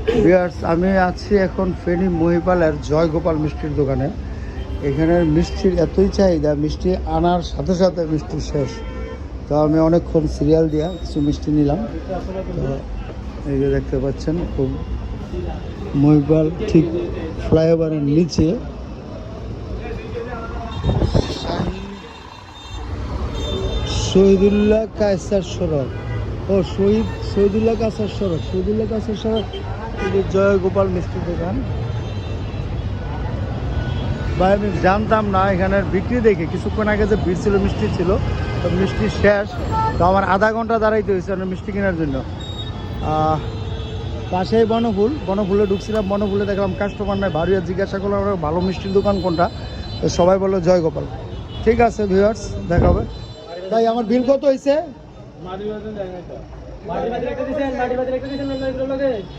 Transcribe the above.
Viewers, আমি আছি এখন ফেনী মহিপালের জয়গোপাল মিষ্টির দোকানে। এখানের মিষ্টির এতই চাহিদা, মিষ্টি আনার সাথে সাথে মিষ্টি শেষ। তো আমি অনেকক্ষণ সিরিয়াল দিয়া কিছু মিষ্টি নিলাম। তো এই যে দেখতে পাচ্ছেন, খুব মহিপাল ঠিক ফ্লাইওভারের নিচে শহীদুল্লাহ কায়সার সড়ক শহীদুল্লাহ কায়সার সড়ক এই যে জয়গোপাল মিষ্টির দোকান। ভাই আমি জানতাম না এখানের বিক্রি দেখে, কিছুক্ষণ আগে যে ভিড় ছিল মিষ্টি ছিল, তো মিষ্টি শেষ। তো আমার আধা ঘন্টা দাঁড়াইতে হয়েছে মিষ্টি কেনার জন্য। পাশেই বনফুলে ঢুকছিলাম, বনফুলে দেখলাম কাস্টমার নাই, ভারিয়া জিজ্ঞাসা করলাম ভালো মিষ্টির দোকান কোনটা, তো সবাই বললো জয়গোপাল। ঠিক আছে ভিউয়ার্স, দেখা হবে। তাই আমার বিল কত হয়েছে?